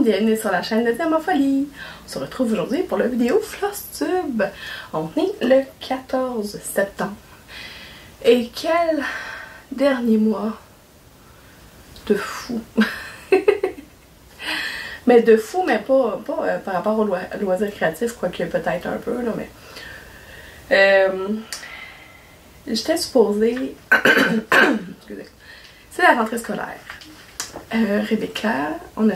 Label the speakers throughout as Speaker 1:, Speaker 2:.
Speaker 1: bienvenue sur la chaîne de Diamofolie. On se retrouve aujourd'hui pour la vidéo Flosstube. On est le 14 septembre. Et quel dernier mois de fou. Mais de fou, mais pas par rapport au loisir créatif, quoique peut-être un peu, là, mais... j'étais supposée... Excusez. C'est la rentrée scolaire. Rebecca, on a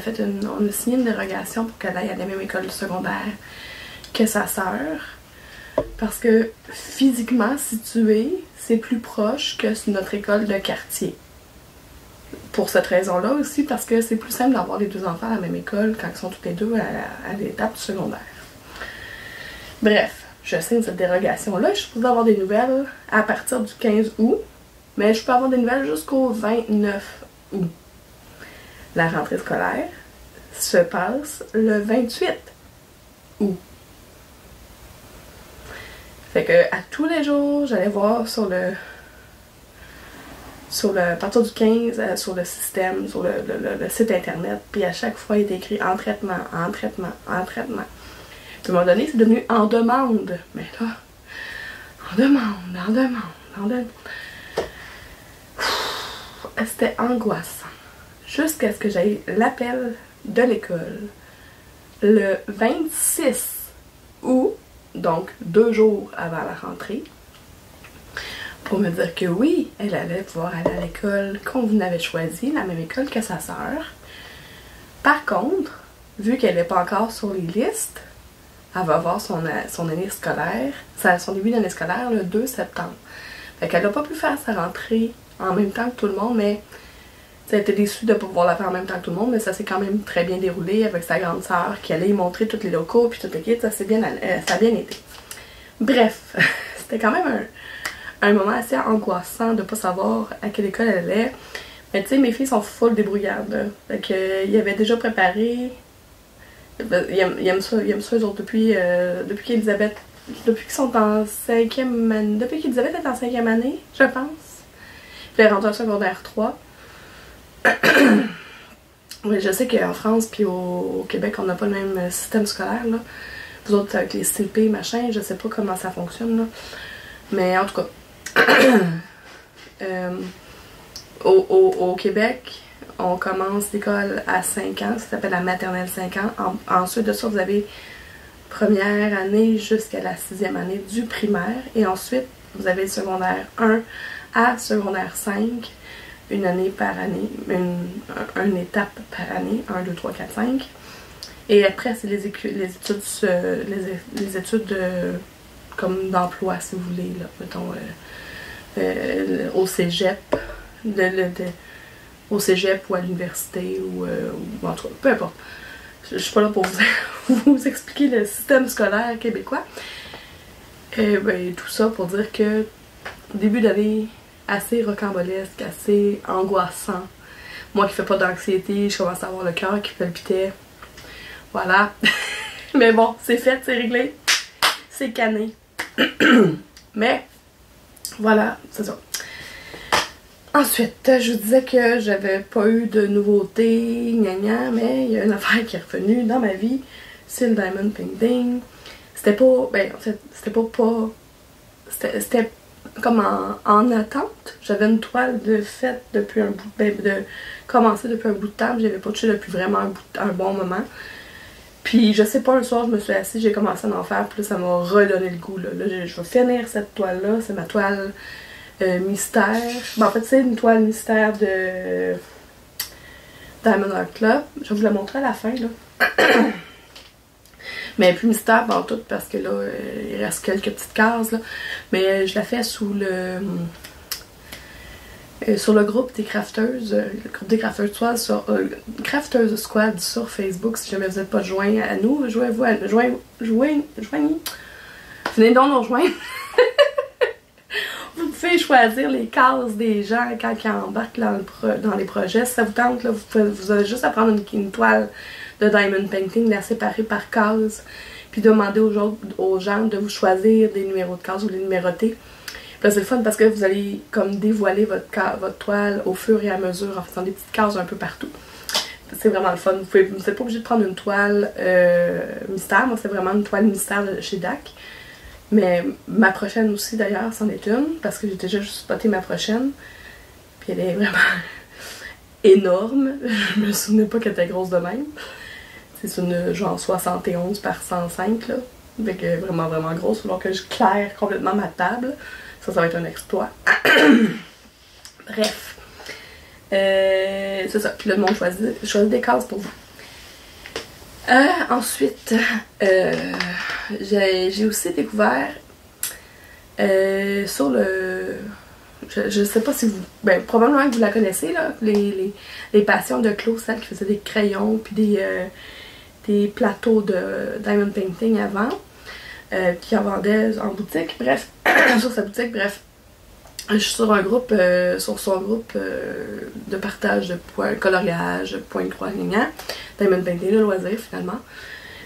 Speaker 1: signé une dérogation pour qu'elle aille à la même école secondaire que sa sœur. Parce que physiquement située, c'est plus proche que notre école de quartier. Pour cette raison-là aussi, parce que c'est plus simple d'avoir les deux enfants à la même école quand ils sont tous les deux à l'étape du secondaire. Bref, je signe cette dérogation-là. Je suis supposée avoir des nouvelles à partir du 15 août, mais je peux avoir des nouvelles jusqu'au 29 août. La rentrée scolaire se passe le 28 août. Fait que à tous les jours, j'allais voir à partir du 15, sur le système, sur le site internet, puis à chaque fois il était écrit en traitement, en traitement, en traitement. Puis à un moment donné, c'est devenu en demande. Mais là, en demande. C'était angoissant. Jusqu'à ce que j'aie l'appel de l'école le 26 août, donc 2 jours avant la rentrée, pour me dire que oui, elle allait pouvoir aller à l'école qu'on avait choisie, la même école que sa sœur. Par contre, vu qu'elle n'est pas encore sur les listes, elle va avoir son année scolaire, son début d'année scolaire le 2 septembre. Fait qu'elle n'a pas pu faire sa rentrée en même temps que tout le monde, mais elle était déçue de ne pas pouvoir la faire en même temps que tout le monde, mais ça s'est quand même très bien déroulé avec sa grande sœur qui allait y montrer tous les locaux puis tout le kit, ça a bien été. Bref, c'était quand même un moment assez angoissant de ne pas savoir à quelle école elle allait. Mais tu sais, mes filles sont full débrouillardes. Fait qu'ils avaient déjà préparé. Ils aiment ça eux autres depuis qu'Elisabeth. Depuis qu'ils sont en 5e année. Depuis qu'Elisabeth est en 5e année, je pense. Puis elle est rentrée en secondaire 3. Oui, je sais qu'en France puis au Québec, on n'a pas le même système scolaire, là. Vous autres, avec les CP, machin, je sais pas comment ça fonctionne, là. Mais en tout cas, au Québec, on commence l'école à 5 ans, ça s'appelle la maternelle 5 ans. Ensuite de ça, vous avez première année jusqu'à la 6e année du primaire. Et ensuite, vous avez le secondaire 1 à secondaire 5. Une année par année, une étape par année, 1, 2, 3, 4, 5. Et après, c'est les études comme d'emploi, si vous voulez, là, mettons, au cégep, au cégep ou à l'université, ou en tout cas, peu importe. Je suis pas là pour vous expliquer le système scolaire québécois. Ben, tout ça pour dire que début d'année, assez rocambolesque, assez angoissant. Moi qui fais pas d'anxiété, je commence à avoir le cœur qui palpitait. Voilà. Mais bon, c'est fait, c'est réglé. C'est canné. Mais, voilà, c'est ça. Ensuite, je vous disais que j'avais pas eu de nouveautés, mais il y a une affaire qui est revenue dans ma vie. C'est le Diamond Painting. C'était pas, ben, en fait, c'était comme en attente. J'avais une toile de faite depuis un bout de commencer depuis un bout de temps, j'avais pas touché depuis vraiment un bon moment. Puis je sais pas, un soir je me suis assise, j'ai commencé à en faire, puis là ça m'a redonné le goût. Là je vais finir cette toile là, c'est ma toile mystère. Ben, en fait c'est une toile mystère de Diamond Art Club. Je vais vous la montrer à la fin là. Mais plus mystère dans tout parce que là, il reste quelques petites cases là. Mais je la fais sur le groupe des crafteuses, le groupe des crafteuses sur Crafteuses Squad sur Facebook. Si jamais vous n'êtes pas joint à nous, joignez-vous à joignez. Venez donc nous rejoindre. Vous pouvez choisir les cases des gens quand ils embarquent dans les projets. Si ça vous tente, là, vous avez juste à prendre une toile de Diamond Painting, la séparer par case, puis demander aux gens de vous choisir des numéros de case ou les numéroter. Puis c'est le fun parce que vous allez comme dévoiler votre toile au fur et à mesure en faisant des petites cases un peu partout. c'est vraiment le fun. Vous n'êtes pas obligé de prendre une toile mystère. Moi, c'est vraiment une toile mystère de chez DAC. Mais ma prochaine aussi, d'ailleurs, c'en est une. Parce que j'ai déjà juste spoté ma prochaine. Puis elle est vraiment énorme. Je me souvenais pas qu'elle était grosse de même. C'est une genre 71 par 105, là. Fait que vraiment, vraiment grosse. Il va falloir que je claire complètement ma table. Ça va être un exploit. Bref. C'est ça. Puis là, le monde choisit des cases pour vous. Ensuite, j'ai aussi découvert sur le... Je sais pas si vous... Ben, probablement que vous la connaissez, là. Les passions de Claude, celle qui faisait des crayons puis des plateaux de diamond painting avant. Qui en vendait en boutique. Bref, sur sa boutique, bref. Je suis sur un groupe, sur son groupe de partage de points, coloriage, points de croix, Diamond Painting, le loisir finalement.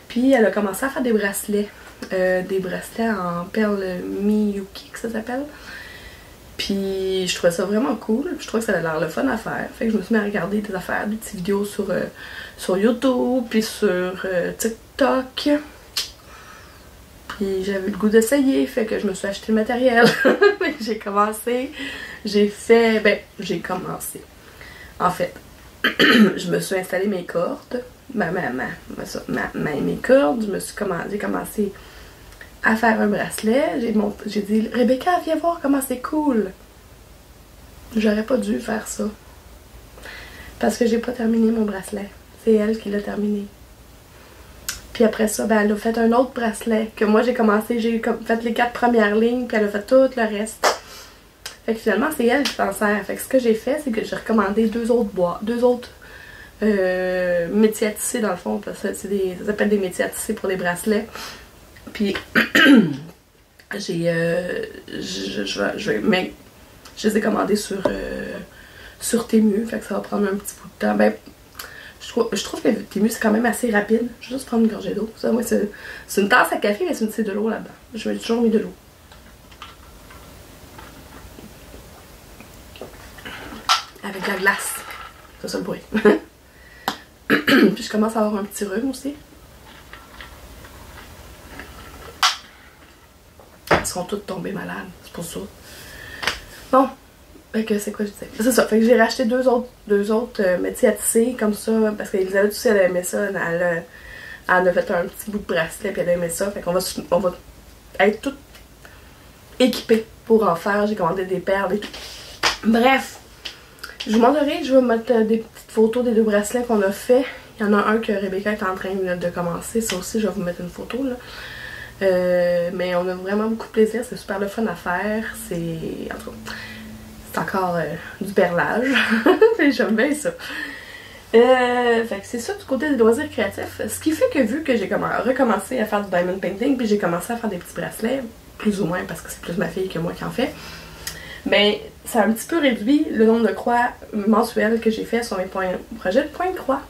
Speaker 1: Puis elle a commencé à faire des bracelets en perles Miyuki, que ça s'appelle. Puis je trouvais ça vraiment cool, je trouvais que ça avait l'air le fun à faire. Fait que je me suis mis à regarder des affaires, des petites vidéos sur YouTube, puis sur TikTok. Puis j'avais le goût d'essayer, fait que je me suis acheté le matériel. J'ai commencé. J'ai commencé. En fait, je me suis installé mes cordes. Mes cordes, j'ai commencé à faire un bracelet. J'ai dit, Rebecca, viens voir comment c'est cool. J'aurais pas dû faire ça. Parce que j'ai pas terminé mon bracelet. C'est elle qui l'a terminé. Puis après ça, ben, elle a fait un autre bracelet que moi j'ai commencé, j'ai fait les 4 premières lignes, puis elle a fait tout le reste. Fait que finalement, c'est elle qui s'en sert. Fait que ce que j'ai fait, c'est que j'ai recommandé deux autres métiers à tisser dans le fond, parce que ça s'appelle des métiers à tisser pour les bracelets. Puis je les ai commandés sur Temu, fait que ça va prendre un petit bout de temps. Ben, je trouve que Temu c'est quand même assez rapide. Je vais juste prendre une gorgée d'eau. Ça, moi, c'est une tasse à café, mais c'est de l'eau là-dedans. Je vais toujours mis de l'eau. Avec la glace. C'est ça le bruit. Puis je commence à avoir un petit rhume aussi. Ils seront tous tombés malades, c'est pour ça. Bon. Fait que c'est quoi je disais? C'est ça, fait que j'ai racheté deux autres métiers à tisser comme ça, parce qu'Elisabeth aussi elle aimait ça, elle a fait un petit bout de bracelet puis elle aimait ça, fait qu'on va être toutes équipées pour en faire, j'ai commandé des perles et tout. Bref, je vous montrerai, je vais mettre des petites photos des 2 bracelets qu'on a fait. Il y en a un que Rebecca est en train de commencer, ça aussi je vais vous mettre une photo là. Mais on a vraiment beaucoup de plaisir, c'est super le fun à faire, en tout cas... C'est encore du perlage. J'aime bien ça. Fait que c'est ça du côté des loisirs créatifs. Ce qui fait que vu que j'ai recommencé à faire du diamond painting, puis j'ai commencé à faire des petits bracelets, plus ou moins parce que c'est plus ma fille que moi qui en fait, ben ça a un petit peu réduit le nombre de croix mensuelles que j'ai fait sur mes projets de points de croix.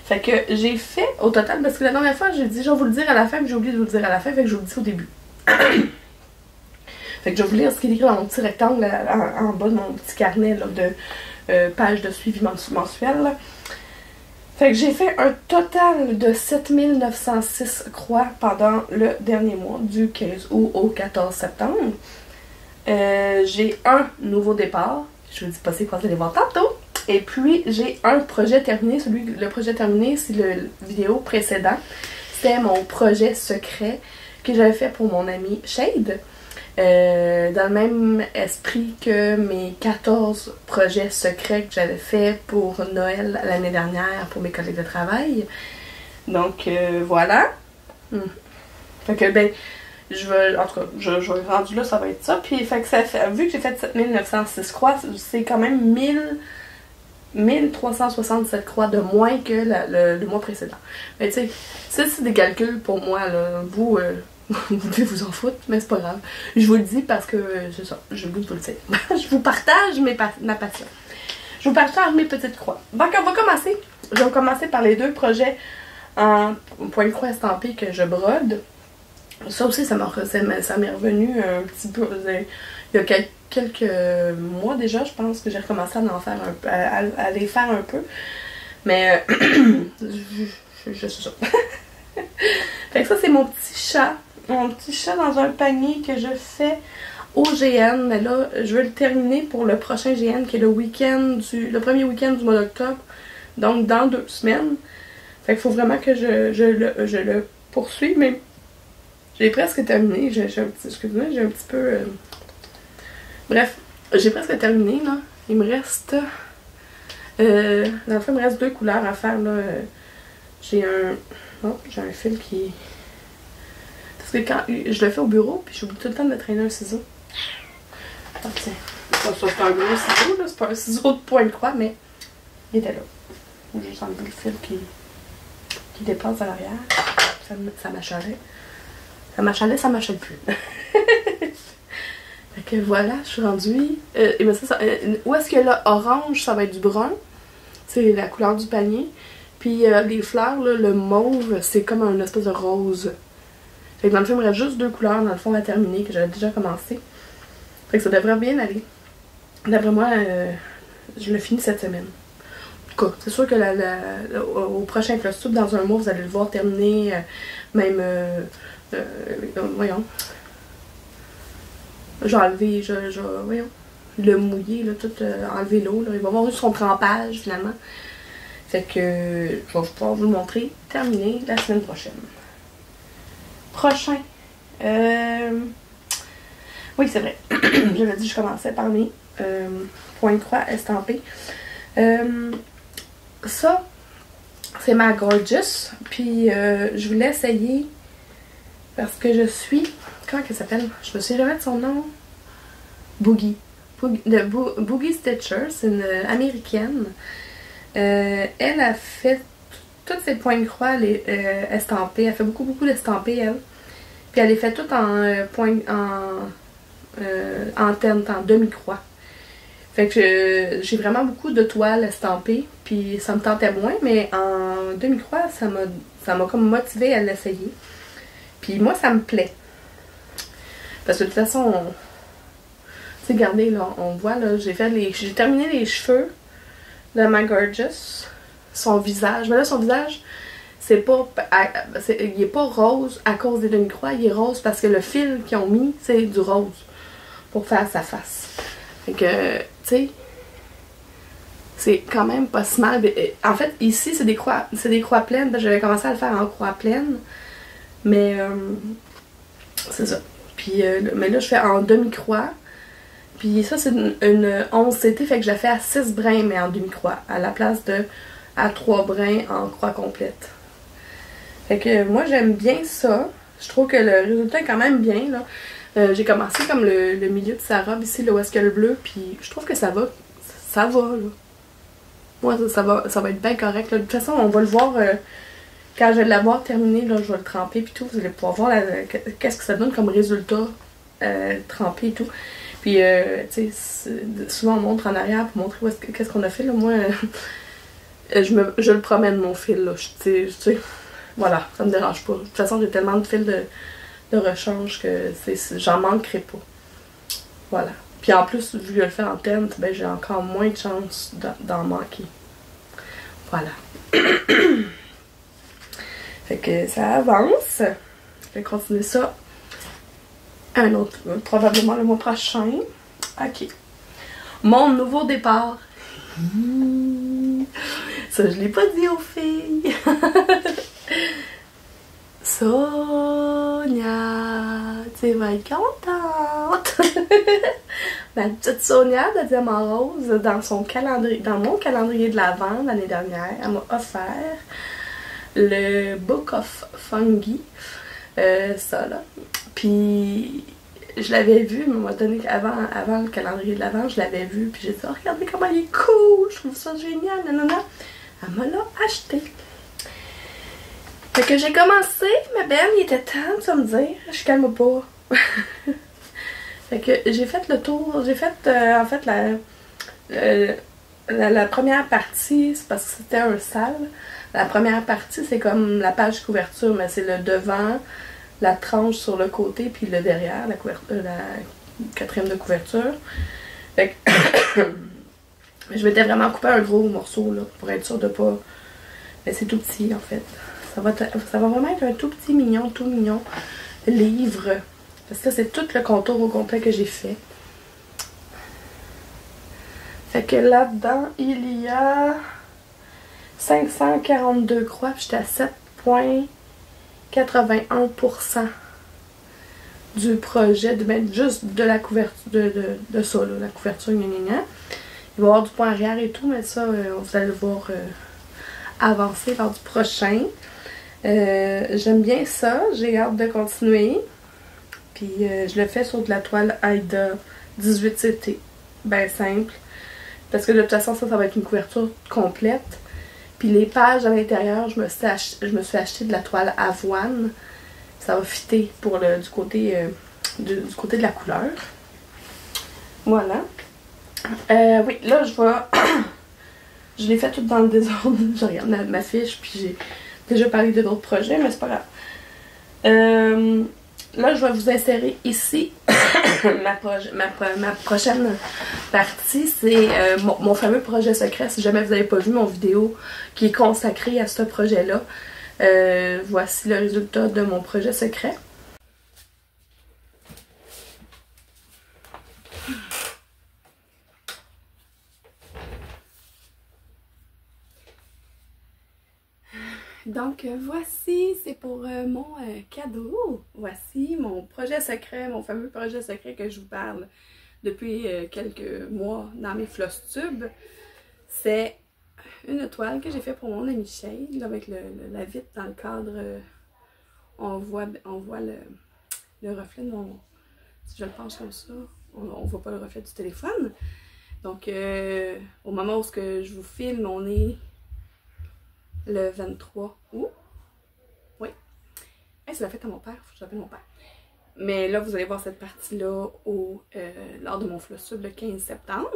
Speaker 1: Fait que j'ai fait au total, parce que la dernière fois j'ai dit je vais vous le dire à la fin, mais j'ai oublié de vous le dire à la fin, fait que je vous le dis au début. Fait que je vais vous lire ce qui est écrit dans mon petit rectangle en bas de mon petit carnet là, de pages de suivi mensuel. Là. Fait que j'ai fait un total de 7906 croix pendant le dernier mois, du 15 août au 14 septembre. J'ai un nouveau départ. Je vous dis pas c'est quoi, vous allez voir tantôt. Et puis j'ai un projet terminé. Le projet terminé, c'est le vidéo précédent. C'était mon projet secret que j'avais fait pour mon ami Shade. Dans le même esprit que mes 14 projets secrets que j'avais fait pour Noël l'année dernière pour mes collègues de travail. Donc voilà. Fait que ben, en tout cas, je vais rendu là, ça va être ça. Puis fait que ça fait, vu que j'ai fait 7906 croix, c'est quand même 1367 croix de moins que le mois précédent. Mais tu sais, ça c'est des calculs pour moi, là. Vous devez vous en foutre, mais c'est pas grave. Je vous le dis parce que c'est ça, j'ai le goût de vous le dire. Je vous partage ma passion. Je vous partage mes petites croix. Donc on va commencer. Je vais commencer par les 2 projets en point de croix estampé que je brode. Ça aussi, ça m'est revenu un petit peu. Il y a quelques mois déjà, je pense que j'ai recommencé à en faire à les faire un peu. Mais je suis ça. Fait que ça, c'est mon petit chat. Mon petit chat dans un panier que je fais au GN. Mais là, je veux le terminer pour le prochain GN qui est le premier week-end du mois d'octobre. Donc dans 2 semaines. Fait qu'il faut vraiment que je le poursuive. Mais j'ai presque terminé. Excusez-moi, j'ai un petit peu... Bref, j'ai presque terminé là. Il me reste... dans le fond, il me reste 2 couleurs à faire là. J'ai un fil qui... Parce que quand je le fais au bureau, puis j'oublie tout le temps de me traîner un ciseau. Ah tiens, ça c'est un gros ciseau là, c'est pas un ciseau de point de croix, mais il était là. J'ai juste enlevé le fil qui dépasse à l'arrière. Ça m'achalait. Ça m'achalait, ça m'achale plus. Fait que voilà, je suis rendue. Et ben où est-ce que là, orange, ça va être du brun. C'est la couleur du panier. Puis les fleurs, là, le mauve, c'est comme un espèce de rose. Fait que dans le fond, il me reste juste 2 couleurs dans le fond à terminer, que j'avais déjà commencé. Fait que ça devrait bien aller. D'après moi, je le finis cette semaine. En tout cas, c'est sûr que au prochain Clostube, dans un mois, vous allez le voir terminer, même, voyons. J'ai enlevé, voyons, le mouiller, là, tout enlever l'eau, là. Il va avoir eu son trempage, finalement. Fait que je vais pouvoir vous le montrer terminé la semaine prochaine. Prochain. Oui, c'est vrai. J'avais dit que je commençais par mes points de croix estampés. Ça, c'est ma Gorgeous. Puis je voulais essayer parce que je suis... Comment elle s'appelle? Je me souviens jamais de son nom. Boogie. Boogie Stitcher. C'est une américaine. Elle a fait tous ses points de croix estampés. Elle fait beaucoup d'estampés, elle. Puis elle les fait toutes en teinte, en demi-croix. Fait que j'ai vraiment beaucoup de toiles estampées. Puis ça me tentait moins, mais en demi-croix, ça m'a comme motivée à l'essayer. Puis moi, ça me plaît. Parce que de toute façon, tu sais, regardez, là, on voit, là, j'ai terminé les cheveux de ma Gorgeous. Son visage. Mais là, son visage, il est pas rose à cause des demi-croix. Il est rose parce que le fil qu'ils ont mis, c'est du rose. Pour faire sa face. Fait que, tu sais, c'est quand même pas si mal. En fait, ici, c'est des croix pleines. J'avais commencé à le faire en croix pleine. Mais, c'est ça. Puis, mais là, je fais en demi-croix. Puis ça, c'est une 11 CT, fait que je la fais à 6 brins, mais en demi-croix. À la place de à 3 brins en croix complète. Fait que moi, j'aime bien ça. Je trouve que le résultat est quand même bien, là. J'ai commencé comme le milieu de sa robe ici, là où est-ce qu'il y a le bleu, puis je trouve que ça va. Ça va, là. Moi, ça va être bien correct, là. De toute façon, on va le voir quand je vais l'avoir terminé, là, je vais le tremper, puis tout. Vous allez pouvoir voir qu'est-ce que ça donne comme résultat trempé et tout. Puis, tu sais, souvent on montre en arrière pour montrer qu'est-ce qu'on a fait, là. Moi, je le promène, mon fil, là. Tu sais, voilà, ça me dérange pas. De toute façon, j'ai tellement de fils de rechange que j'en manquerai pas. Voilà. Puis en plus, vu que je le fais en teinte, ben j'ai encore moins de chances d'en manquer. Voilà. Fait que ça avance. Je vais continuer ça un autre, probablement le mois prochain. Ok. Mon nouveau départ. Ça, je l'ai pas dit aux filles. Sonia, tu vas être contente. Ma petite Sonia de Diamant Rose, dans mon calendrier de l'Avent l'année dernière, elle m'a offert le Book of Fungi. Ça là. Puis je l'avais vu, à un moment donné, avant le calendrier de l'Avent, je l'avais vu, puis j'ai dit, oh, regardez comment il est cool, je trouve ça génial, nanana. Elle me l'a acheté. Fait que j'ai commencé, ma belle, il était temps de me dire, je calme pas. Fait que j'ai fait le tour, j'ai fait en fait la première partie, c'est parce que c'était un sale. La première partie, c'est comme la page couverture, mais c'est le devant, la tranche sur le côté, puis le derrière, la quatrième de couverture. Fait que je m'étais vraiment coupé un gros morceau, là, pour être sûre de pas Mais c'est tout petit en fait. Ça va vraiment être un tout petit mignon, tout mignon livre. Parce que c'est tout le contour au complet que j'ai fait. Fait que là-dedans, il y a 542 croix, puis j'étais à 7,81% du projet, juste de la couverture, de ça, là, la couverture, gna gna gna. Il va y avoir du point arrière et tout, mais ça, vous allez le voir avancer lors du prochain. J'aime bien ça, j'ai hâte de continuer. Puis je le fais sur de la toile Aida 18CT, ben simple. Parce que de toute façon, ça va être une couverture complète. Puis les pages à l'intérieur, je me suis acheté de la toile avoine. Ça va fitter pour du côté de la couleur. Voilà. Oui, là, je vais... je l'ai fait tout dans le désordre. Je regarde ma fiche, puis j'ai déjà parlé de d'autres projets, mais c'est pas grave. Là, je vais vous insérer ici ma prochaine partie. C'est mon fameux projet secret. Si jamais vous n'avez pas vu mon vidéo qui est consacrée à ce projet-là, voici le résultat de mon projet secret. Donc voici, c'est pour mon cadeau. Voici mon projet secret, mon fameux projet secret que je vous parle depuis quelques mois dans mes floss tubes. C'est une toile que j'ai fait pour mon ami Shade, avec la vitre dans le cadre. On voit le reflet de mon... Si je le penche comme ça, on voit pas le reflet du téléphone. Donc au moment où je vous filme, on est le 23 août. Oui. Hey, c'est la fête à mon père, faut que j'appelle mon père. Mais là, vous allez voir cette partie-là lors de mon floss tube le 15 septembre.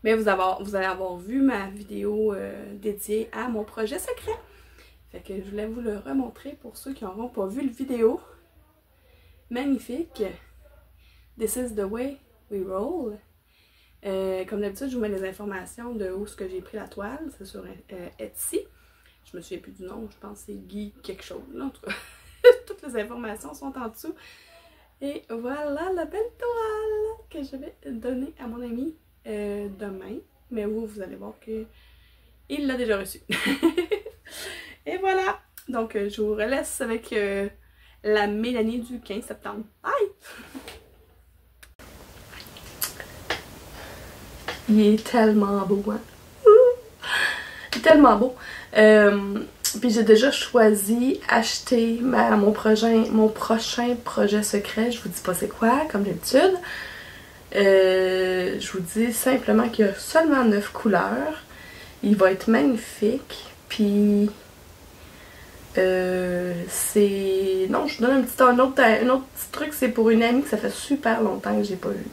Speaker 1: Mais vous allez avoir vu ma vidéo dédiée à mon projet secret. Fait que je voulais vous le remontrer pour ceux qui n'auront pas vu le vidéo. Magnifique. This is the way we roll. Comme d'habitude, je vous mets les informations de où j'ai pris la toile. C'est sur Etsy. Je me souviens plus du nom, je pense que c'est Guy quelque chose. Là, en tout cas, toutes les informations sont en dessous. Et voilà la belle toile que je vais donner à mon ami demain. Mais vous allez voir qu'il l'a déjà reçu. Et voilà. Donc, je vous relaisse avec la Mélanie du 15 septembre. Bye! Il est tellement beau, hein? Il est tellement beau. Puis j'ai déjà choisi acheter mon prochain projet secret. Je vous dis pas c'est quoi, comme d'habitude. Je vous dis simplement qu'il y a seulement 9 couleurs. Il va être magnifique. Puis c'est... Non, je vous donne un autre petit truc. C'est pour une amie que ça fait super longtemps que j'ai pas eu.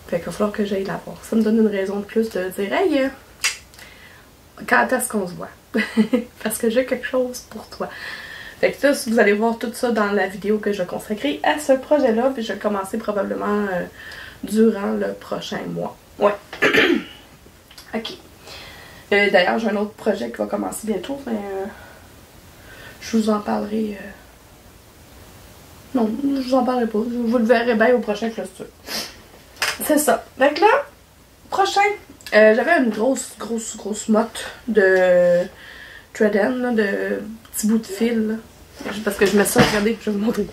Speaker 1: Fait qu'il va falloir que j'aille la voir. Ça me donne une raison de plus de dire « Hey, quand est-ce qu'on se voit? » Parce que j'ai quelque chose pour toi. Fait que ça, vous allez voir tout ça dans la vidéo que je vais consacrer à ce projet-là. Puis je vais commencer probablement durant le prochain mois. Ouais. Ok. D'ailleurs, j'ai un autre projet qui va commencer bientôt, mais je vous en parlerai... Non, je vous en parlerai pas. Vous le verrez bien au prochain cluster. C'est ça. Donc là, prochain, j'avais une grosse motte de Thread-End, de petits bouts de fil. Là. Parce que je mets ça, regardez, je vais vous montrer.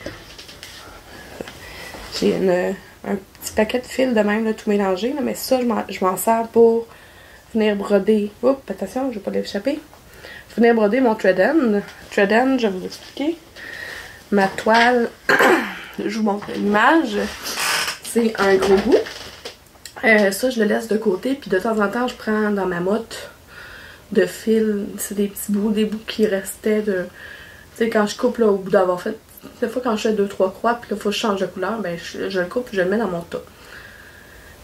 Speaker 1: J'ai un petit paquet de fils de même, là, tout mélangé, là, mais ça, je m'en sers pour venir broder. Oups, attention, je vais pas l'échapper. Venir broder mon Thread-End. Thread-End, je vais vous expliquer. Ma toile, je vous montre l'image. C'est un gros bout. Ça, je le laisse de côté. Puis de temps en temps, je prends dans ma motte de fil. C'est des petits bouts, des bouts qui restaient de... Tu sais, quand je coupe, là, au bout d'avoir fait... Des fois, quand je fais 2-3 croix, puis là, il faut que je change de couleur, ben, je le coupe et je le mets dans mon tas.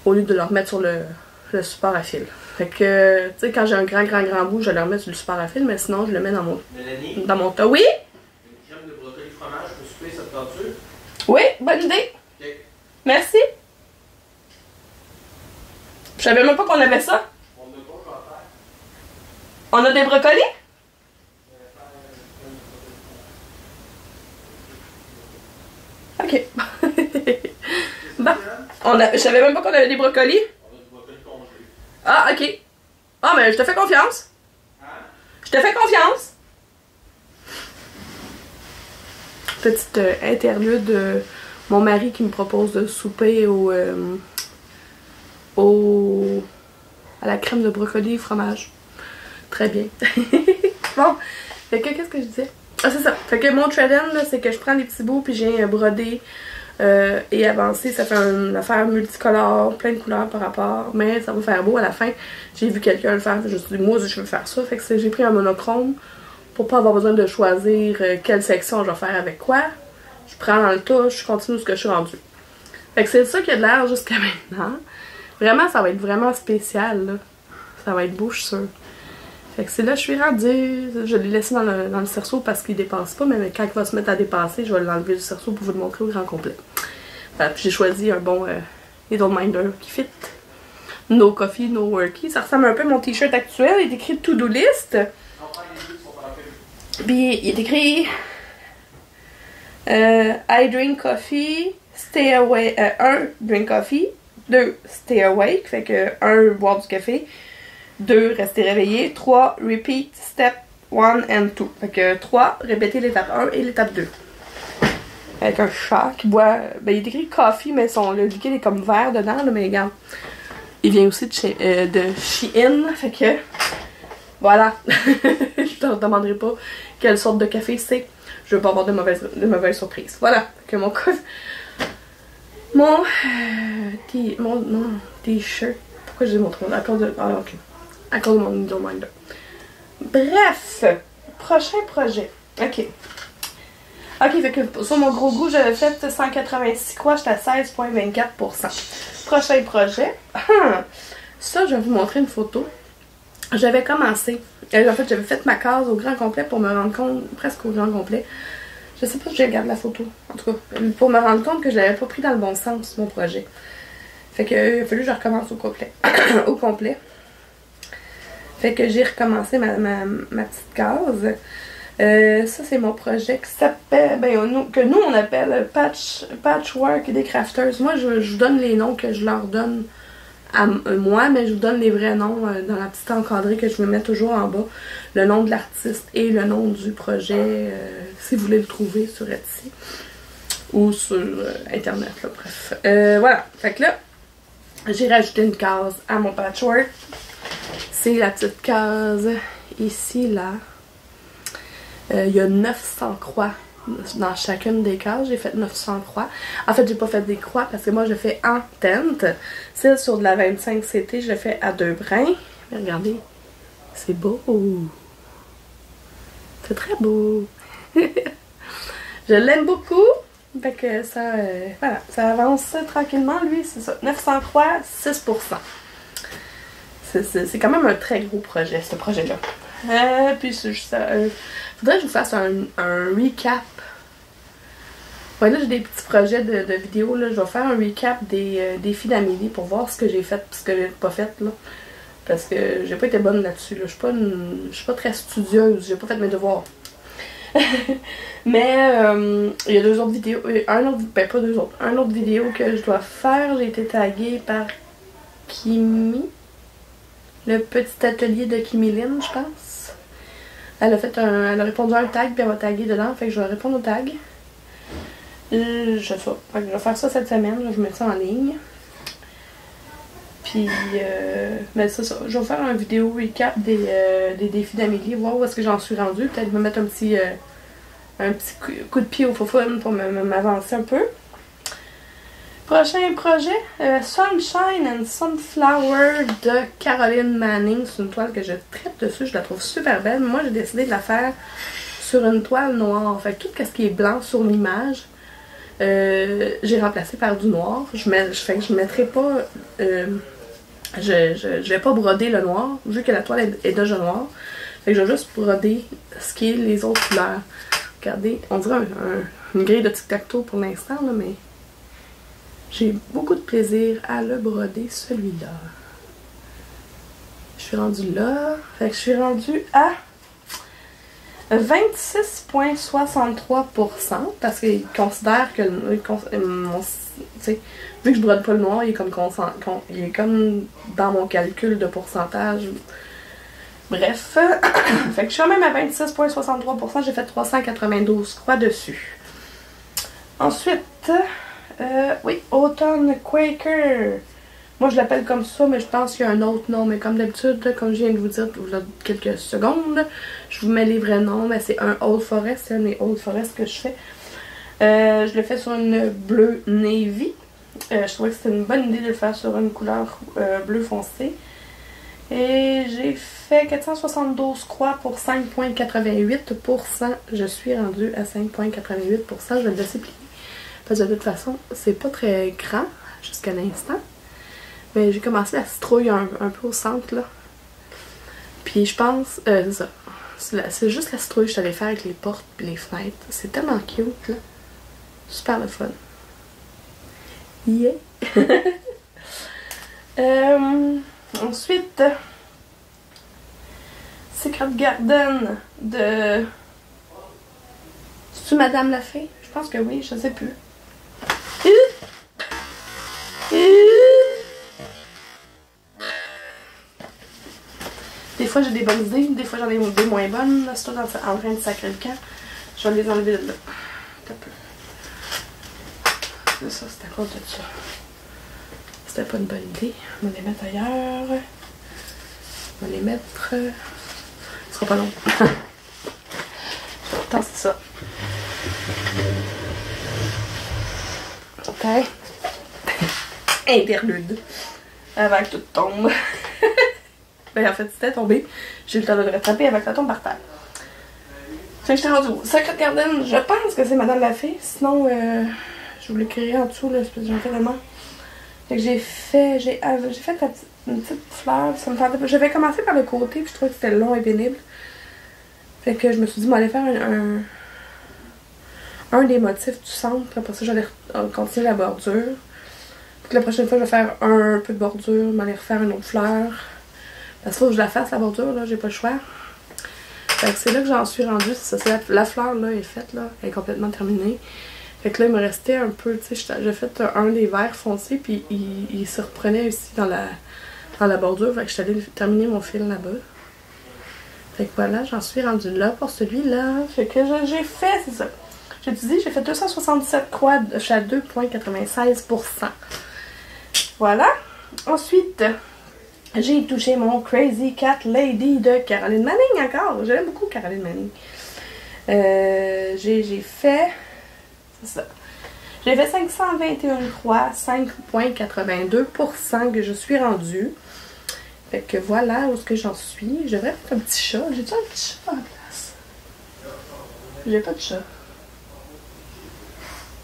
Speaker 1: Au lieu de le remettre sur le support à fil. Fait que, tu sais, quand j'ai un grand bout, je le remets sur le support à fil, mais sinon, je le mets dans mon tas. Oui?
Speaker 2: Une crème de brocoli fromage pour souper cette tenture?
Speaker 1: Oui, bonne idée.
Speaker 2: Okay.
Speaker 1: Merci. Je savais même pas qu'on avait ça.
Speaker 2: On n'a pas, j'en faire.
Speaker 1: On a des brocolis? Ok. Bon. Je savais même pas qu'on avait des brocolis.
Speaker 2: On a du brocoli congelé.
Speaker 1: Ah, ok. Ah, mais je te fais confiance.
Speaker 2: Hein?
Speaker 1: Je te fais confiance. Petite interlude de mon mari qui me propose de souper à la crème de brocoli et fromage. Très bien. Bon, fait que qu'est-ce que je disais? Ah, c'est ça. Fait que mon trend là, c'est que je prends des petits bouts puis j'ai brodé et avancé. Ça fait une affaire multicolore, plein de couleurs par rapport, mais ça va faire beau à la fin. J'ai vu quelqu'un le faire, je me suis dit, moi je veux faire ça. Fait que j'ai pris un monochrome pour pas avoir besoin de choisir quelle section je vais faire avec quoi. Je prends dans le tas, je continue ce que je suis rendue. Fait que c'est ça qui a de l'air jusqu'à maintenant. Vraiment, ça va être vraiment spécial, là. Ça va être beau, je suis sûre. Fait que c'est là que je suis rendue. Je l'ai laissé dans le cerceau parce qu'il dépasse pas, mais quand il va se mettre à dépasser, je vais l'enlever du cerceau pour vous le montrer au grand complet. Puis j'ai choisi un bon Needle Minder qui fit. No coffee, no worky. Ça ressemble un peu à mon t-shirt actuel. Il est écrit To-Do List. Puis il est écrit I drink coffee, stay awake. 1. Drink coffee. 2. Stay awake. Fait que 1. Boire du café. 2. Rester réveillé. 3. Repeat step 1 and 2. Fait que 3. Répéter l'étape 1 et l'étape 2. Avec un chat qui boit. Ben, il est écrit coffee, mais le liquide est comme vert dedans, là, mais regarde. Il vient aussi de Shein. Fait que. Voilà. Je te demanderai pas quelle sorte de café c'est. Je veux pas avoir de mauvaises surprises. Voilà. Fait que mon t-shirt. Pourquoi j'ai mon trou? À cause de. Ah, ok. À cause de mon Needle Minder. Bref. Prochain projet. Ok. Ok, fait que sur mon gros goût, j'avais fait 186 quoi, j'étais à 16,24%. Prochain projet. Ça, je vais vous montrer une photo. J'avais commencé. En fait, j'avais fait ma case au grand complet pour me rendre compte, presque au grand complet. Je sais pas si je regarde la photo. En tout cas, pour me rendre compte que je l'avais pas pris dans le bon sens, mon projet. Fait que il a fallu que je recommence au complet. Au complet. Fait que j'ai recommencé ma petite case. Ça, c'est mon projet qui s'appelle, que nous on appelle Patchwork des Crafters. Moi, je vous donne les noms que je leur donne à moi, mais je vous donne les vrais noms dans la petite encadrée que je me mets toujours en bas. Le nom de l'artiste et le nom du projet, si vous voulez le trouver sur Etsy ou sur Internet, là, bref. Voilà, fait que là, j'ai rajouté une case à mon patchwork. C'est la petite case ici, là. Il y a 900 croix dans chacune des cases. J'ai fait 900 croix. En fait, j'ai pas fait des croix parce que moi, je fais en teinte. Celle sur de la 25 CT, je l'ai fait à 2 brins. Mais regardez, c'est beau. C'est très beau. Je l'aime beaucoup. Fait que ça, voilà, ça avance tranquillement. Lui, c'est ça. 900 croix, 6%. C'est quand même un très gros projet, ce projet-là. Puis c'est juste ça. Faudrait que je vous fasse un recap. Ouais, là j'ai des petits projets de vidéos. Là. Je vais faire un recap des défis d'Amélie pour voir ce que j'ai fait et ce que j'ai pas fait. Là. Parce que j'ai pas été bonne là-dessus. Là. Je suis pas très studieuse. J'ai pas fait mes devoirs. Mais il y a 2 autres vidéos. Pas 2 autres. Un autre vidéo que je dois faire. J'ai été taguée par Kimi. Le petit atelier de Kimiline, je pense. Elle a répondu à un tag, puis elle m'a tagué dedans. Fait que je vais répondre au tag. Je sais ça. Fait que je vais faire ça cette semaine. Je vais vous mettre ça en ligne. Puis, mais c'est ça. Je vais faire une vidéo recap des défis d'Amélie. Voir où est-ce que j'en suis rendue. Peut-être me mettre un petit coup de pied au faux-fun pour m'avancer un peu. Prochain projet, Sunshine and Sunflower de Caroline Manning. C'est une toile que je traite dessus, je la trouve super belle. Moi, j'ai décidé de la faire sur une toile noire. Fait que tout ce qui est blanc sur l'image, j'ai remplacé par du noir. Je mettrai pas... je vais pas broder le noir, vu que la toile est déjà noire. Fait que je vais juste broder ce qui est les autres couleurs. Regardez, on dirait une grille de tic-tac-toe pour l'instant, là, mais... J'ai beaucoup de plaisir à le broder, celui-là. Je suis rendue là. Fait que je suis rendue à 26,63% parce qu'il considère que vu que je brode pas le noir, il est comme dans mon calcul de pourcentage. Bref, fait que je suis quand même à 26,63%, j'ai fait 392 croix dessus. Ensuite, oui, Autumn Quaker. Moi je l'appelle comme ça, mais je pense qu'il y a un autre nom. Mais comme d'habitude, comme je viens de vous dire il y a quelques secondes, je vous mets les vrais noms. Mais c'est un Old Forest, c'est un des Old Forest que je fais. Je le fais sur une bleu navy. Je trouvais que c'était une bonne idée de le faire sur une couleur bleu foncé. Et j'ai fait 472 croix pour 5,88%. Je suis rendue à 5,88%. Je vais le laisser plier. Parce que de toute façon, c'est pas très grand jusqu'à l'instant. Mais j'ai commencé la citrouille un peu au centre là. Puis je pense, c'est ça. C'est juste la citrouille que je suis allée faire avec les portes et les fenêtres. C'est tellement cute là. Super le fun. Yeah! Ensuite, Secret Garden de... C'est-tu Madame la Fée? Je pense que oui, je sais plus. Des fois j'ai des bonnes idées, des fois j'en ai des moins bonnes. Là, c'est tout en train de sacrer le camp. Je vais les enlever de là. Un peu. C'est ça, c'est à cause de ça. C'était pas une bonne idée. On va les mettre ailleurs. On va les mettre... Ce sera pas long. Attends, c'est ça. Ok. Interlude. Avant que tout tombe. Ben en fait, c'était tombé. J'ai eu le temps de le rattraper avec la tombe par terre. Fait que j'étais rendue au Secret Garden. Je pense que c'est Madame la Fée. Sinon, je vous l'écrirai en dessous, là, parce que j'en fais vraiment. Fait que j'ai fait une petite fleur. Ça me tentait pas. J'avais commencé par le côté, puis je trouvais que c'était long et pénible. Fait que je me suis dit, m'aller faire un des motifs du centre. Après ça, j'allais continuer la bordure. Puis la prochaine fois, je vais faire un peu de bordure, m'aller refaire une autre fleur. Parce qu'il faut que je la fasse, la bordure, là, j'ai pas le choix. Fait que c'est là que j'en suis rendue. C'est ça, la fleur, là, est faite, là. Elle est complètement terminée. Fait que là, il me restait un peu, tu sais, j'ai fait un des verts foncés, puis il se reprenait aussi dans la bordure. Fait que je suis allée terminer mon fil là-bas. Fait que voilà, j'en suis rendue là pour celui-là. Fait que j'ai fait, c'est ça. J'ai dit, j'ai fait 267 croix, je suis à 2,96%. Voilà. Ensuite, j'ai touché mon Crazy Cat Lady de Caroline Manning encore. J'aime beaucoup Caroline Manning. J'ai fait... C'est ça. J'ai fait 521 croix, 5,82% que je suis rendue. Fait que voilà où est-ce que j'en suis. Je devrais faire un petit chat. J'ai-tu un petit chat en place? J'ai pas de chat.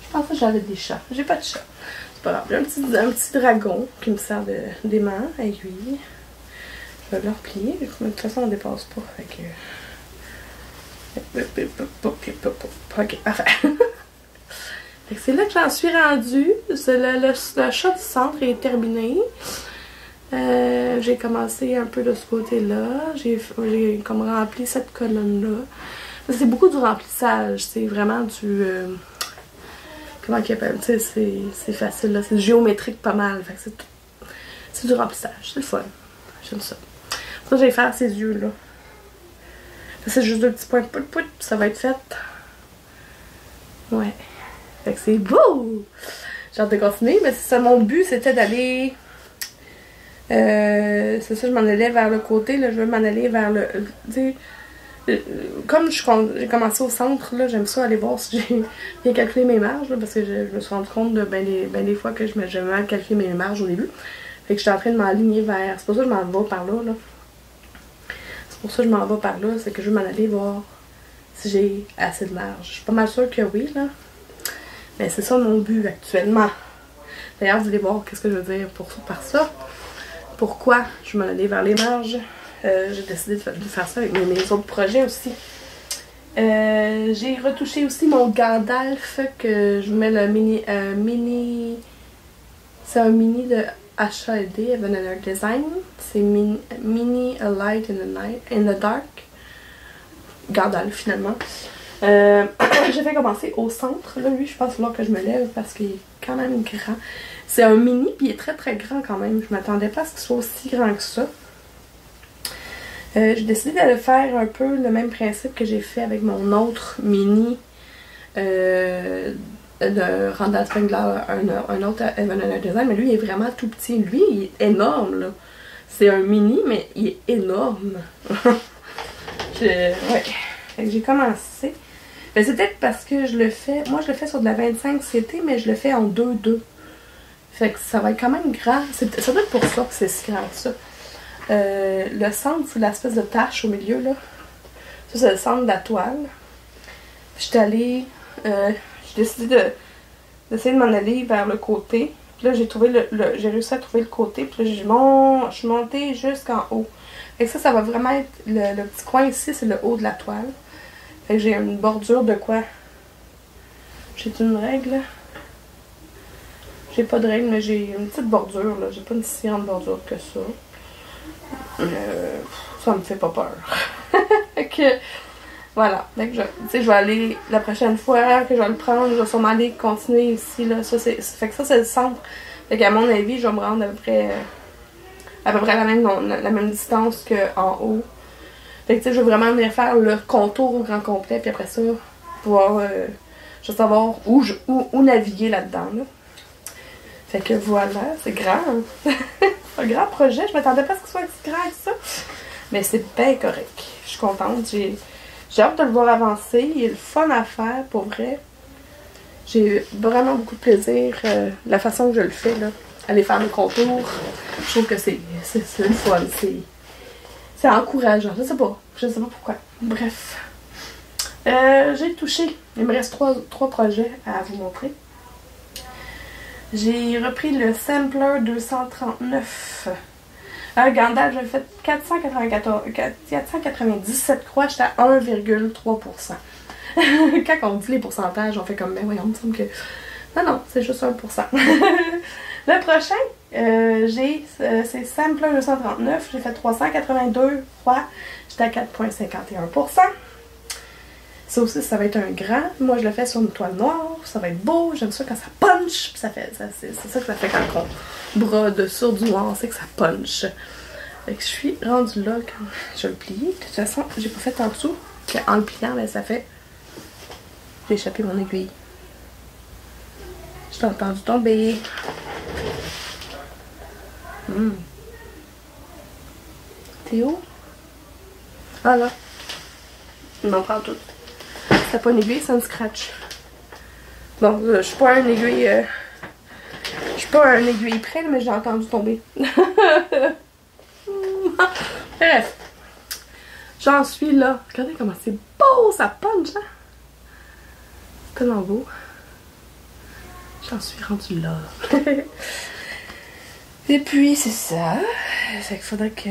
Speaker 1: Je pensais que j'avais des chats. J'ai pas de chat. C'est pas grave. J'ai un petit dragon qui me sert d'aimant, aiguille. Je vais le replier. De toute façon, on ne dépasse pas. Fait que... Ok, parfait. C'est là que j'en suis rendue. Le chat du centre est terminé. J'ai commencé un peu de ce côté-là. J'ai comme rempli cette colonne-là. C'est beaucoup du remplissage. C'est vraiment du... comment qu'il appelle? Tu sais, c'est facile, là. C'est géométrique pas mal. C'est du remplissage. C'est le fun. J'aime ça. Ça, je vais faire ses yeux-là. C'est juste 2 petits points de pout-pout, puis ça va être fait. Ouais. Fait que c'est beau! J'ai hâte de continuer, mais c'est ça, mon but, c'était d'aller... c'est ça, je m'en allais vers le côté, là, je veux m'en aller vers le... Tu sais, comme j'ai commencé au centre, là, j'aime ça aller voir si j'ai bien calculé mes marges, là, parce que je me suis rendu compte de ben des fois que j'avais mal calculé mes marges au début. Fait que j'étais en train de m'aligner vers... C'est pour ça que je m'en vais par là, là. C'est pour ça que je m'en vais par là, c'est que je veux m'en aller voir si j'ai assez de marge. Je suis pas mal sûre que oui, là. Mais c'est ça mon but actuellement. D'ailleurs, vous allez voir qu'est-ce que je veux dire par ça. Pourquoi je m'en allais vers les marges. J'ai décidé de faire ça avec mes autres projets aussi. J'ai retouché aussi mon Gandalf, que je vous mets le mini... C'est un mini de HAD, Heaven and Earth Design. C'est mini A Light in the Dark. Gandalf finalement. J'ai fait commencer au centre. Là, lui, je pense que je me lève parce qu'il est quand même grand. C'est un mini, puis il est très très grand quand même. Je m'attendais pas à ce qu'il soit aussi grand que ça. J'ai décidé de faire un peu le même principe que j'ai fait avec mon autre mini de Randall Spengler, un autre Evan Design, mais lui il est vraiment tout petit. Lui il est énorme là. C'est un mini, mais il est énorme. Ouais. J'ai commencé. Mais c'est peut-être parce que je le fais. Moi je le fais sur de la 25 CT, mais je le fais en 2-2. Fait que ça va être quand même grand. Ça doit être pour ça que c'est si grand que ça. Le centre, c'est l'espèce de tache au milieu là. Ça c'est le centre de la toile. J'étais allée. J'ai décidé d'essayer de m'en aller vers le côté. Puis là, j'ai réussi à trouver le côté. Puis là, je suis montée jusqu'en haut. Fait que ça va vraiment être le petit coin ici, c'est le haut de la toile. Fait que j'ai une bordure de quoi? J'ai une règle? J'ai pas de règle, mais j'ai une petite bordure, là. J'ai pas une si grande bordure que ça. Ça me fait pas peur. Fait que, voilà. Fait que je vais aller, la prochaine fois que je vais le prendre, je vais sûrement aller continuer ici, là. Fait que ça, c'est le centre. Fait qu'à mon avis, je vais me rendre à peu près la même distance qu'en haut. Fait que, tu sais, je veux vraiment venir faire le contour au grand complet, puis après ça, pouvoir, je vais savoir où naviguer là-dedans, là. Fait que voilà, c'est grand. Hein? Un grand projet, je m'attendais pas à ce qu'il soit si grand que ça. Mais c'est bien correct. Je suis contente. J'ai hâte de le voir avancer. Il est le fun à faire, pour vrai. J'ai vraiment beaucoup de plaisir. La façon que je le fais, là. Aller faire le contour. Je trouve que c'est le fun. C'est encourageant. Je sais pas pourquoi. Bref. J'ai touché. Il me reste trois projets à vous montrer. J'ai repris le Sampler 239. Gandalf, j'ai fait 497 croix, j'étais à 1,3%. Quand on dit les pourcentages, on fait comme, ben voyons, il me semble que... Non, c'est juste 1%. Le prochain, c'est Sampler 239, j'ai fait 382 croix, j'étais à 4,51%. Ça aussi, ça va être un grand. Moi, je le fais sur une toile noire. Ça va être beau. J'aime ça quand ça punch. C'est ça que ça fait quand on brode sur du noir. C'est que ça punch. Fait que je suis rendue là quand je vais le plier. De toute façon, j'ai pas fait en dessous. En le pliant, ben, ça fait... J'ai échappé mon aiguille. Je t'ai entendu tomber. Théo? Ah là. Il m'en prend tout. C'est pas une aiguille, c'est un scratch. Bon, je suis pas un aiguille. Je suis pas un aiguille près, mais j'ai entendu tomber. Bref. J'en suis là. Regardez comment c'est beau, ça punch, hein? C'est tellement beau. J'en suis rendue là. Et puis, c'est ça. C'est qu'il faudrait que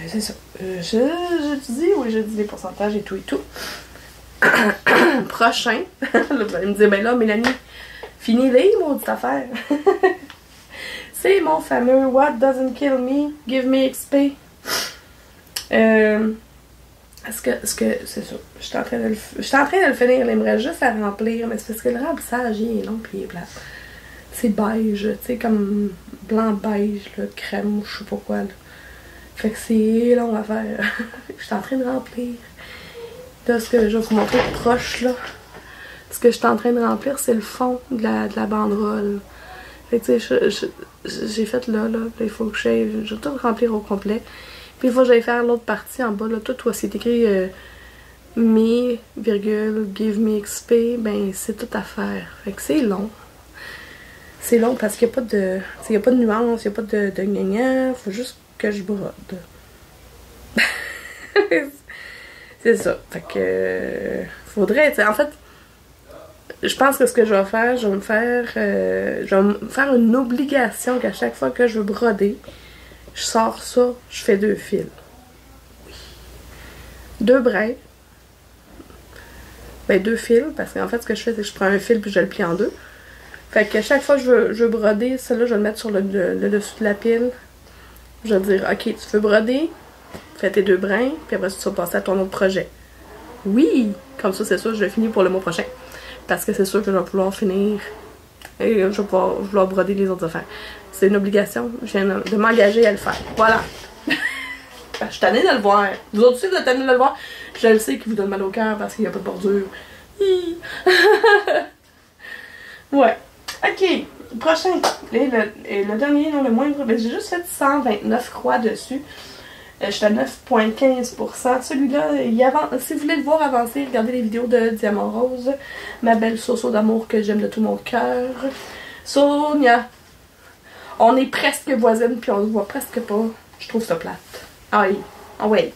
Speaker 1: c'est ça. Je dis, oui, je dis les pourcentages et tout et tout. Prochain. Là, vous allez me dire, ben là, Mélanie, finis les maudites affaires. C'est mon fameux What doesn't kill me, give me XP. Est-ce que c'est ça? Je suis en train de le finir. Il me reste juste à remplir, mais c'est parce que le remplissage, il est long puis il est plat. C'est beige, tu sais, comme blanc beige, là, crème ou je sais pas quoi. Là. Fait que c'est long à faire. Je suis en train de remplir. Là, ce que je vais vous montrer proche, là. Ce que je suis en train de remplir, c'est le fond de la banderole. Fait que, tu sais, j'ai fait là, puis il faut que je vais tout remplir au complet. Puis il faut que j'aille faire l'autre partie en bas, là, tout où c'est écrit me, virgule, give me XP, ben c'est tout à faire. Fait que c'est long. C'est long parce qu'il n'y a pas de. Il n'y a pas de nuance, il n'y a pas de gna-gna, faut juste que je brode. C'est ça. Fait que. Faudrait, tu sais, en fait, je pense que ce que je vais faire, je vais me faire une obligation qu'à chaque fois que je veux broder, je sors ça, je fais 2 fils. Oui. 2 brins. Ben 2 fils, parce qu'en fait, ce que je fais, c'est que je prends un fil puis je le plie en 2. Fait que chaque fois que je veux broder, celle-là, je vais le mettre sur le dessus de la pile. Je vais dire, ok, tu veux broder, fais tes 2 brins, puis après tu vas passer à ton autre projet. Oui! Comme ça, c'est sûr, je vais finir pour le mois prochain. Parce que c'est sûr que je vais pouvoir finir et je vais pouvoir vouloir broder les autres affaires. C'est une obligation. Je viens de m'engager à le faire. Voilà! Je suis tannée de le voir. Vous autres aussi, vous êtes tannés de le voir. Je le sais qu'il vous donne mal au cœur parce qu'il n'y a pas de bordure. Ouais. Ok. Prochain. Et le dernier, non le moindre. Ben, j'ai juste fait 129 croix dessus. Je suis à 9,15%. Celui-là, si vous voulez le voir avancer, regardez les vidéos de Diamant Rose. Ma belle Soso d'amour que j'aime de tout mon cœur. Sonia. On est presque voisines puis on se voit presque pas. Je trouve ça plate. Ah oui. Ah ouais.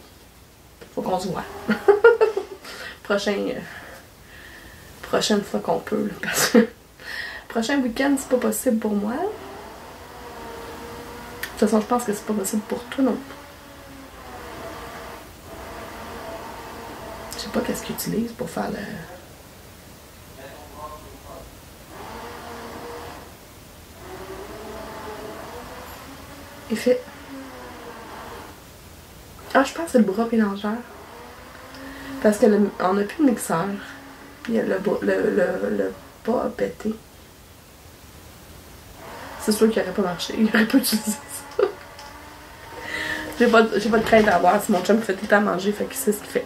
Speaker 1: Faut qu'on se voit. Prochaine fois qu'on peut. Là, parce que prochain week-end, c'est pas possible pour moi. De toute façon, je pense que c'est pas possible pour toi non plus. Je sais pas qu'est-ce qu'ils utilisent pour faire le... Effet. Ah, je pense que c'est le bras mélangeur. Parce que on n'a plus de mixeur. Il y a le bas a pété. C'est sûr qu'il n'aurait pas marché. Il n'aurait pas utilisé ça. J'ai pas de crainte à avoir. C'est mon chum qui fait tout le temps manger. Fait qu'il sait ce qu'il fait.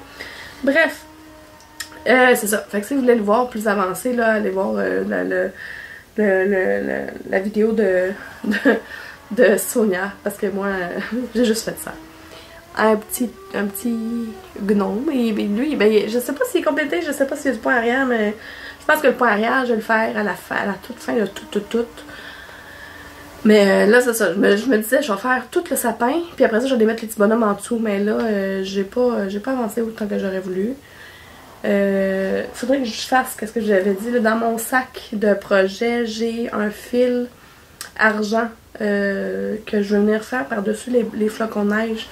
Speaker 1: Bref. C'est ça. Fait que si vous voulez le voir plus avancé, là, allez voir la vidéo de Sonia. Parce que moi, j'ai juste fait ça. Un petit gnome. Et lui, ben, je sais pas s'il est complété, je sais pas s'il y a du point arrière, mais je pense que le point arrière, je vais le faire à la toute fin de tout. Mais là, c'est ça. Je me disais, je vais faire tout le sapin, puis après ça, je vais mettre les petits bonhommes en dessous. Mais là, j'ai pas avancé autant que j'aurais voulu. Faudrait que je fasse ce que j'avais dit. Là, dans mon sac de projet, j'ai un fil argent que je vais venir faire par-dessus les flocons de neige.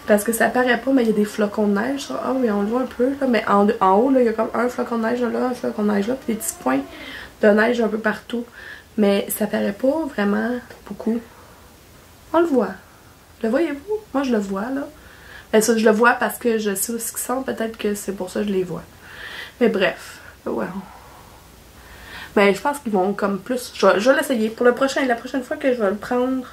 Speaker 1: Parce que ça paraît pas, mais il y a des flocons de neige. Ah oui, on le voit un peu. Là, mais en haut, là, il y a comme un flocon de neige là, un flocon de neige là, puis des petits points de neige un peu partout. Mais ça paraît pas vraiment beaucoup. On le voit. Le voyez-vous? Moi, je le vois, là. Ben ça, je le vois parce que je sais aussi qu'ils sont. Peut-être que c'est pour ça que je les vois. Mais bref. Ouais. Mais je pense qu'ils vont comme plus... Je vais l'essayer. Pour la prochaine fois que je vais le prendre...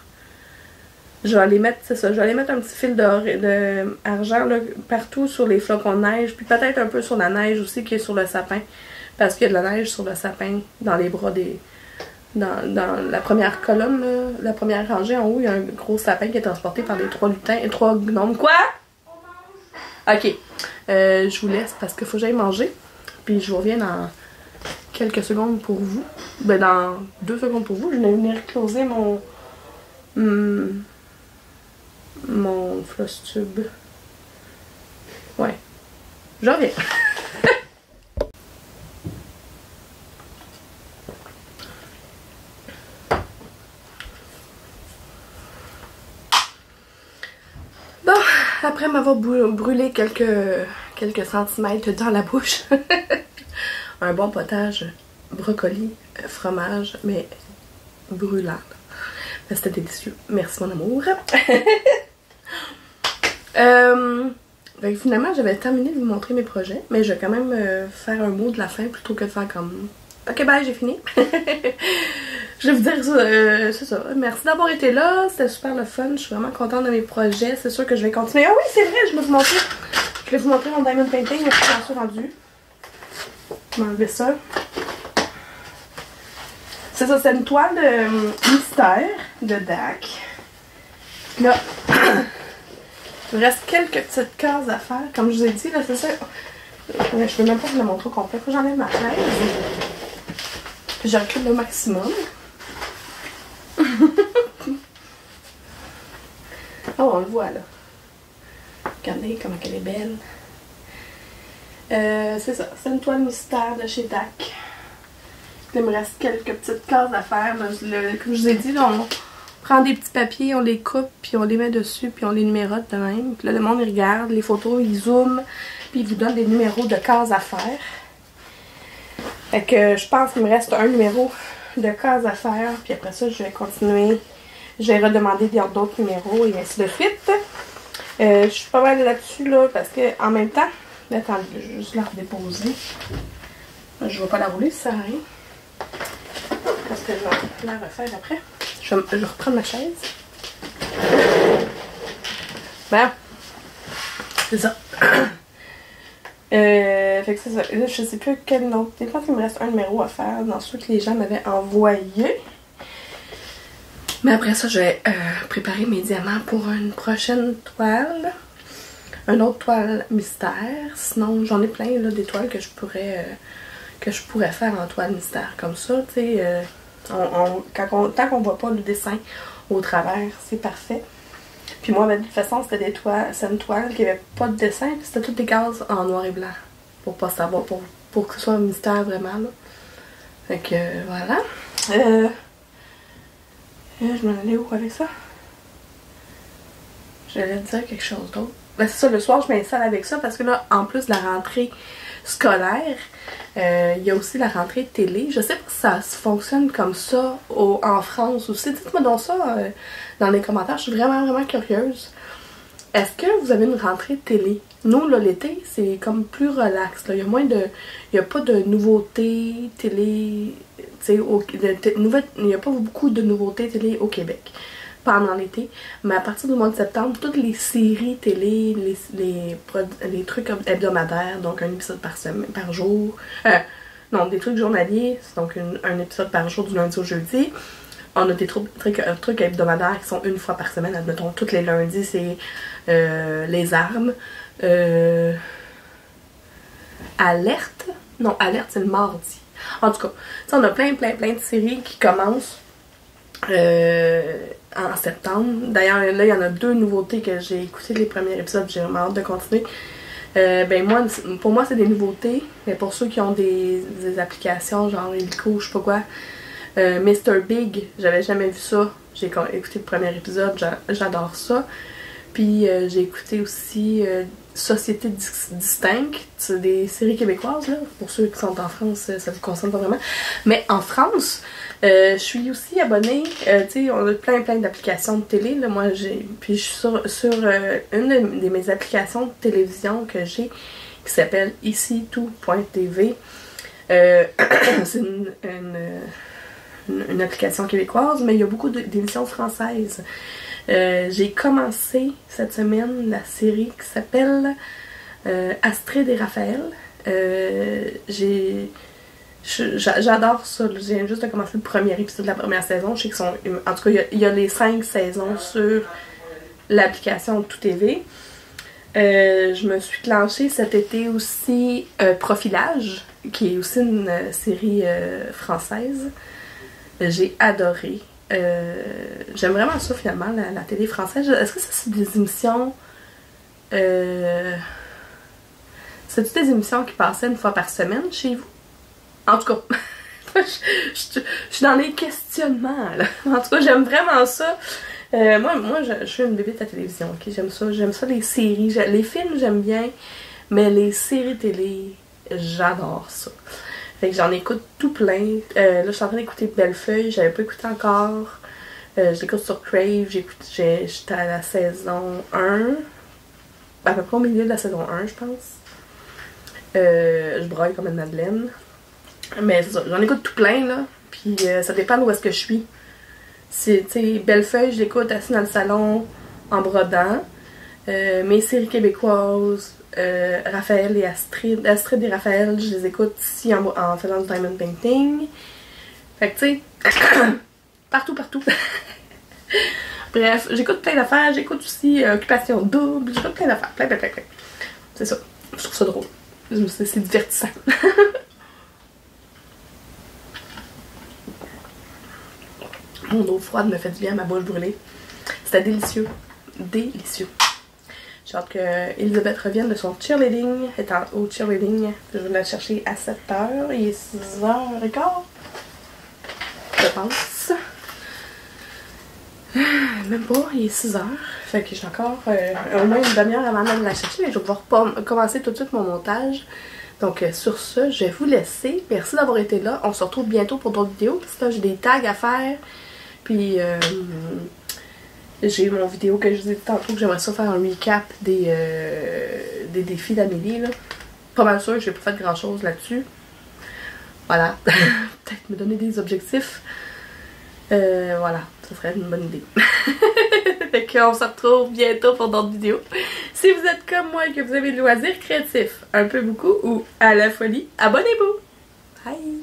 Speaker 1: Je vais aller mettre, c'est ça, je vais aller mettre un petit fil d'argent là, partout sur les flocons de neige, puis peut-être un peu sur la neige aussi qui est sur le sapin. Parce qu'il y a de la neige sur le sapin, dans les bras des... Dans la première colonne, là, la première rangée en haut, il y a un gros sapin qui est transporté par les 3 lutins et 3 gnomes. Quoi? Ok. Je vous laisse parce qu'il faut que j'aille manger. Puis je reviens dans quelques secondes pour vous. Ben dans 2 secondes pour vous. Je vais venir closer mon floss tube. Ouais. Je reviens. Bon, après m'avoir brûlé quelques centimètres dans la bouche, un bon potage, brocoli, fromage, mais brûlant. C'était délicieux. Merci mon amour. Finalement, j'avais terminé de vous montrer mes projets, mais je vais quand même faire un mot de la fin plutôt que de faire comme... Ok, bye, j'ai fini. Je vais vous dire ça, c'est ça. Merci d'avoir été là, c'était super le fun. Je suis vraiment contente de mes projets. C'est sûr que je vais continuer. Ah oui, c'est vrai, je vais vous montrer mon diamond painting, mais je suis rendu. Je vais enlever ça. C'est ça, c'est une toile de mystère de DAC. Là, il me reste quelques petites cases à faire. Comme je vous ai dit, là, c'est ça. Je ne peux même pas vous le montrer au complet. Faut que j'enlève ma chaise. Puis je recule le maximum. Oh, on le voit là. Regardez comment elle est belle. C'est ça, c'est une toile mystère de chez DAC. Il me reste quelques petites cases à faire. Comme je vous ai dit, là, on prend des petits papiers, on les coupe, puis on les met dessus, puis on les numérote de même. Puis là, le monde, il regarde les photos, il zoome, puis il vous donne des numéros de cases à faire. Fait que je pense qu'il me reste un numéro de cases à faire, puis après ça, je vais continuer. Je vais redemander d'autres numéros et ainsi de suite. Je suis pas mal là-dessus, là, parce que en même temps, Attends, je vais juste la redéposer. Je ne vais pas la rouler, ça sert à rien. Parce que je vais la refaire après. Je vais reprendre ma chaise. Ben, c'est ça. Fait que c'est ça. Là, je sais plus quel nom. Je pense qu'il me reste un numéro à faire dans ceux que les gens m'avaient envoyé. Mais après ça, je vais préparer mes diamants pour une prochaine toile. Une autre toile mystère. Sinon, j'en ai plein là, des toiles que je pourrais faire en toile mystère comme ça. Tu sais, tant qu'on voit pas le dessin au travers, c'est parfait. Puis moi, ben, de toute façon, c'est une toile qui avait pas de dessin, puis c'était toutes des cases en noir et blanc. Pour pas savoir, pour que ce soit un mystère vraiment, là. Fait que, voilà. Je m'en allais où avec ça? J'allais dire quelque chose d'autre. Ben, c'est ça, le soir, je m'installe avec ça parce que là, en plus de la rentrée scolaire, il y a aussi la rentrée télé. Je sais pas si ça fonctionne comme ça en France aussi. Dites-moi donc ça dans les commentaires. Je suis vraiment, vraiment curieuse. Est-ce que vous avez une rentrée télé? Nous, là, l'été, c'est comme plus relax. Là. Il y a pas de nouveautés télé. Il n'y a pas beaucoup de nouveautés télé au Québec pendant l'été. Mais à partir du mois de septembre, toutes les séries télé, les trucs hebdomadaires, donc un épisode par jour. Non, des trucs journaliers, c'est donc un épisode par jour du lundi au jeudi. On a des trucs hebdomadaires qui sont une fois par semaine. Admettons, tous les lundis, c'est les armes. Alerte. Non, Alerte, c'est le mardi. En tout cas, on a plein de séries qui commencent en septembre. D'ailleurs, là, il y en a 2 nouveautés que j'ai écoutées les premiers épisodes. J'ai vraiment hâte de continuer. Ben pour moi, c'est des nouveautés. Mais pour ceux qui ont des applications, genre Illico, je sais pas quoi, Mr. Big, j'avais jamais vu ça. J'ai écouté le premier épisode, j'adore ça. Puis j'ai écouté aussi Société Distincte, c'est des séries québécoises, là. Pour ceux qui sont en France, ça vous concerne pas vraiment. Mais en France, je suis aussi abonnée, tu sais, on a plein d'applications de télé, là. Moi, puis je suis sur une de mes applications de télévision que j'ai, qui s'appelle ici-tout.tv. C'est une application québécoise, mais il y a beaucoup d'émissions françaises. J'ai commencé cette semaine la série qui s'appelle Astrid et Raphaël. J'adore ça. Je viens juste de commencer le premier épisode de la première saison. Je sais qu'ils sont. En tout cas, il y a les 5 saisons sur l'application Tout TV. Je me suis clenchée cet été aussi Profilage, qui est aussi une série française. J'ai adoré. J'aime vraiment ça finalement, la télé française. Est-ce que ça c'est des émissions c'est-tu des émissions qui passaient une fois par semaine chez vous? En tout cas, je suis dans les questionnements là. En tout cas, j'aime vraiment ça. Moi je suis une bébé de la télévision, ok? J'aime ça les séries. Les films j'aime bien, mais les séries télé, j'adore ça. Fait que j'en écoute tout plein. Là, je suis en train d'écouter Bellefeuille. J'avais pas écouté encore. Je l'écoute sur Crave. J'étais à la saison 1. À peu près au milieu de la saison 1, je pense. Je broille comme une madeleine. Mais c'est ça. J'en écoute tout plein, là. Puis ça dépend d'où est-ce que je suis. Tu sais, Bellefeuille, je l'écoute assis dans le salon en brodant. Mes séries québécoises, Raphaël et Astrid et Raphaël, je les écoute ici en faisant du diamond painting. Fait que tu sais, partout. Bref, j'écoute plein d'affaires, j'écoute aussi Occupation Double, j'écoute plein d'affaires, plein. C'est ça, je trouve ça drôle. C'est divertissant. Mon eau froide me fait du bien à ma bouche brûlée. C'était délicieux. J'ai hâte que Elisabeth revienne de son cheerleading. Elle est au cheerleading. Je vais la chercher à 7h. Il est 6h15. Je pense. Même pas, il est 6h. Fait que j'ai encore au moins une demi-heure avant de la chercher. Mais je vais pouvoir commencer tout de suite mon montage. Donc sur ce, je vais vous laisser. Merci d'avoir été là. On se retrouve bientôt pour d'autres vidéos. Parce que là, j'ai des tags à faire. Puis j'ai mon vidéo que je vous ai dit tantôt que j'aimerais ça faire un recap des défis d'Amélie là. pas mal sûre que j'ai pas fait grand chose là-dessus. Voilà. Peut-être me donner des objectifs. Voilà, ça serait une bonne idée. Fait qu'on se retrouve bientôt pour d'autres vidéos. Si vous êtes comme moi et que vous avez le loisir créatif, un peu beaucoup ou à la folie, abonnez-vous! Bye!